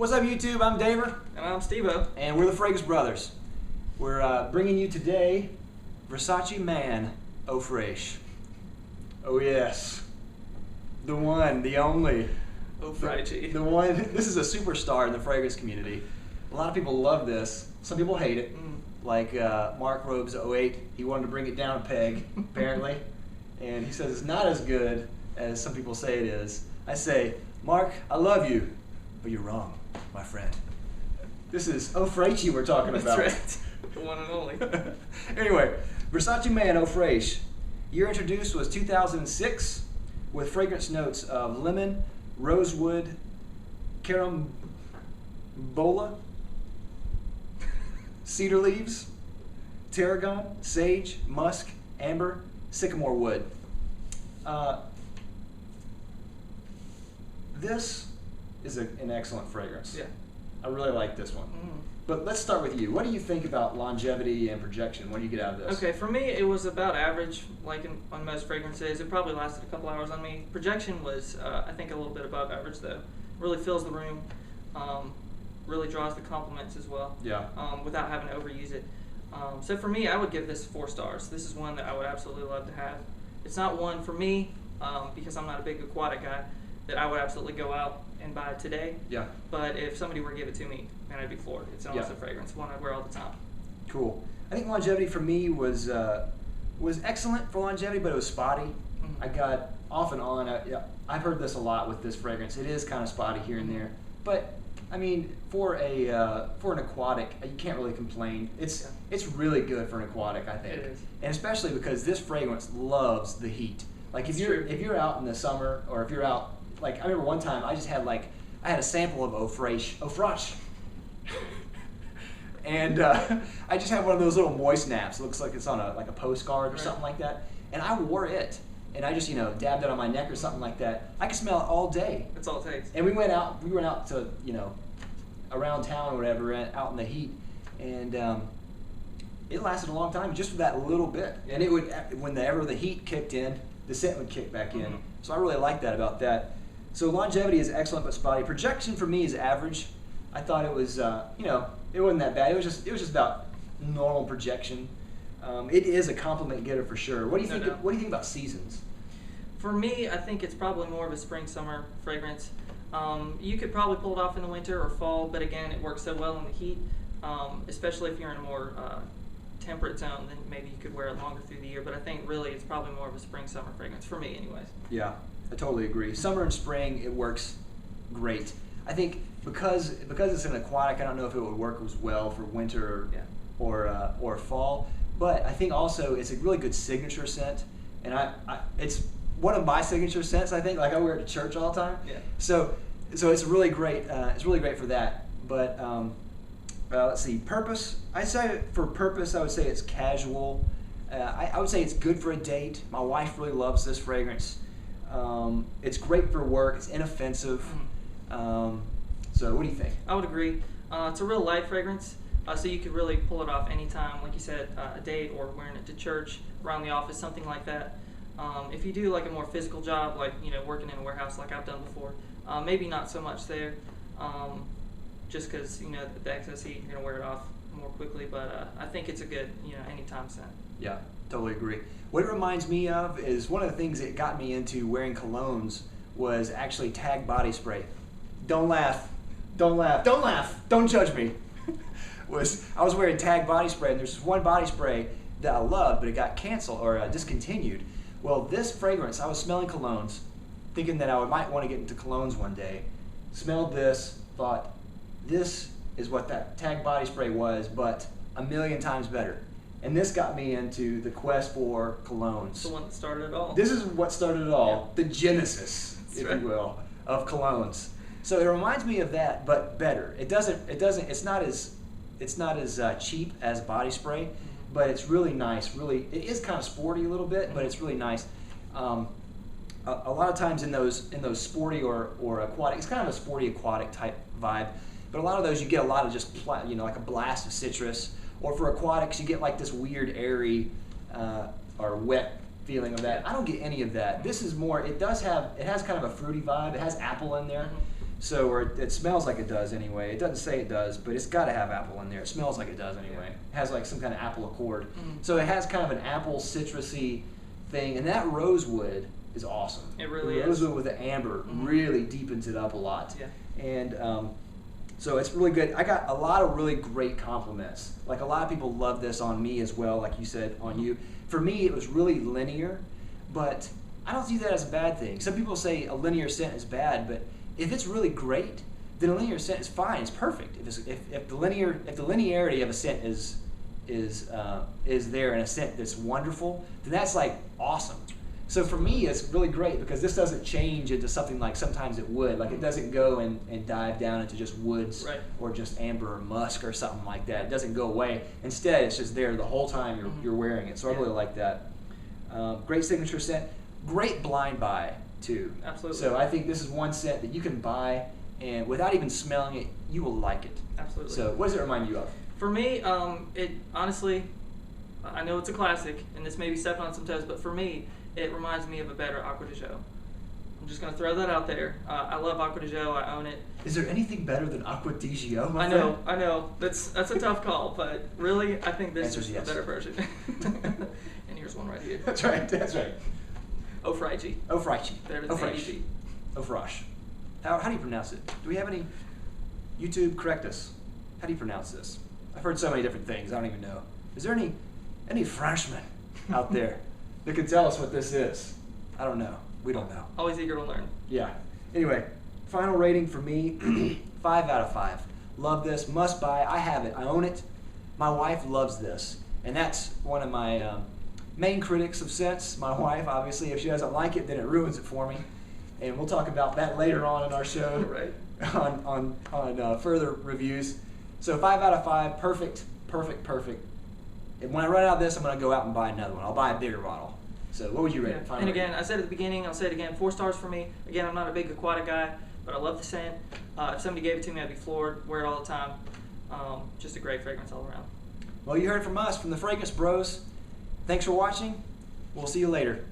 What's up, YouTube? I'm Daver. And I'm Steve-O. And we're the Fragrance Brothers. We're bringing you today Versace Man Eau Fraiche. Oh yes. The one, the only. Eau Fraiche. The one, this is a superstar in the fragrance community. A lot of people love this. Some people hate it. Like Mark Robe's 08. He wanted to bring it down a peg, apparently. And he says it's not as good as some people say it is. I say, Mark, I love you, but you're wrong, my friend. This is Eau Fraiche we're talking about. That's right. The one and only. Anyway, Versace Man Eau Fraiche. Year introduced was 2006 with fragrance notes of lemon, rosewood, carambola, cedar leaves, tarragon, sage, musk, amber, sycamore wood. This is an excellent fragrance. Yeah. I really like this one. But let's start with you. What do you think about longevity and projection? What do you get out of this? Okay, for me it was about average, like on most fragrances. It probably lasted a couple hours on me. Projection was, I think, a little bit above average though. Really fills the room, really draws the compliments as well. Yeah. Without having to overuse it. So for me, I would give this 4 stars. This is one that I would absolutely love to have. It's not one for me, because I'm not a big aquatic guy, that I would absolutely go out and buy today. Yeah. But if somebody were to give it to me, man, I'd be floored. It's an awesome fragrance, one I'd wear all the time. Cool. I think longevity for me was excellent for longevity, but it was spotty. I got off and on. I've heard this a lot with this fragrance. It is kind of spotty here and there, but I mean, for an aquatic, you can't really complain. It's really good for an aquatic, I think. It is. And especially because this fragrance loves the heat. Like if you're out in the summer, or if you're out, like I remember one time I had a sample of Eau Fraiche, and I just had one of those little moist naps. It looks like it's on a postcard or something like that. And I wore it, and I just dabbed it on my neck or something like that. I could smell it all day. That's all it takes. And we went out to around town or whatever, out in the heat, and it lasted a long time just for that little bit. And it would, whenever the heat kicked in, the scent would kick back in. So I really like that about that. So longevity is excellent but spotty. Projection for me is average. I thought it was, it wasn't that bad. It was just about normal projection. It is a compliment getter for sure. What do you think? No. What do you think about seasons? For me, I think it's probably more of a spring-summer fragrance. You could probably pull it off in the winter or fall, but again, it works so well in the heat, especially if you're in a more temperate zone, then maybe you could wear it longer through the year. But I think really it's probably more of a spring-summer fragrance for me, anyways. Yeah, I totally agree. Summer and spring, it works great. I think because it's an aquatic, I don't know if it would work as well for winter or fall. But I think also it's a really good signature scent, and it's one of my signature scents. I think, like I wear it to church all the time. Yeah. So it's really great. It's really great for that. But let's see, purpose. I'd say for purpose, I would say it's casual. I would say it's good for a date. My wife really loves this fragrance. It's great for work. It's inoffensive. So what do you think? I would agree. It's a real light fragrance, so you could really pull it off anytime, like you said, a date or wearing it to church, around the office, something like that. If you do like a more physical job, like working in a warehouse like I've done before, maybe not so much there, just because the excess heat, you're gonna wear it off more quickly. But I think it's a good anytime scent. Yeah, totally agree. What it reminds me of is one of the things that got me into wearing colognes was actually Tag body spray. Don't laugh, don't laugh, don't laugh, don't judge me. I was wearing Tag body spray, and there's this one body spray that I loved, but it got canceled or discontinued. Well, this fragrance, I was smelling colognes, thinking that I might want to get into colognes one day. Smelled this, thought, this is what that Tag body spray was, but a million times better. And this got me into the quest for colognes. It's the one that started it all. This is what started it all, the genesis, That's if right. you will, of colognes. So it reminds me of that, but better. It's not as cheap as body spray, but it's really nice. Really, it is kind of sporty a little bit, but it's really nice. A lot of times in those sporty or aquatic, it's kind of a sporty aquatic type vibe. But a lot of those you get a lot of just like a blast of citrus, or for aquatics you get like this weird airy or wet feeling of that. I don't get any of that. This is more. It has kind of a fruity vibe. It has apple in there. So, or it smells like it does anyway. It doesn't say it does, but it's got to have apple in there. It smells like it does anyway. It has like some kind of apple accord. So it has kind of an apple citrusy thing, and that rosewood is awesome. It really the is. Rosewood with the amber really deepens it up a lot. Yeah. And so it's really good. I got a lot of really great compliments. Like a lot of people love this on me as well, like you said, on you. For me, it was really linear, but I don't see that as a bad thing. Some people say a linear scent is bad, but if it's really great, then a linear scent is fine. It's perfect. If the linearity of a scent is there in a scent that's wonderful, then that's like awesome. So for me, it's really great because this doesn't change into something like sometimes it would. Like it doesn't go and dive down into just woods or just amber or musk or something like that. It doesn't go away. Instead, it's just there the whole time you're wearing it. So I really like that. Great signature scent. Great blind buy too. Absolutely. So I think this is one scent that you can buy and without even smelling it, you will like it. Absolutely. So what does it remind you of? For me, it honestly, I know it's a classic, and this may be stepping on some toes, but for me, it reminds me of a better Acqua di Gio. I'm just going to throw that out there. I love Acqua di Gio. I own it. Is there anything better than Acqua di Gio, my I know. That's a tough call, but really, I think this is a better version. And here's one right here. That's right. Eau Fraiche. Eau Fraiche. There it is. Eau Fraiche. Eau Fraiche. How do you pronounce it? Do we have any? YouTube, correct us. How do you pronounce this? I've heard so many different things. I don't even know. Is there any Frenchmen out there that can tell us what this is? I don't know. We don't know. Always eager to learn. Yeah. Anyway, final rating for me, 5 out of 5. Love this. Must buy. I have it. I own it. My wife loves this. And that's one of my main critics of scents. My wife, obviously, if she doesn't like it, then it ruins it for me. And we'll talk about that later on in our show. Right. on further reviews. So 5 out of 5. Perfect. And when I run out of this, I'm going to go out and buy another one. I'll buy a bigger bottle. So what would you rate it? And again, I said at the beginning, I'll say it again, 4 stars for me. Again, I'm not a big aquatic guy, but I love the scent. If somebody gave it to me, I'd be floored. Wear it all the time. Just a great fragrance all around. Well, you heard from us, from the Fragrance Bros. Thanks for watching. We'll see you later.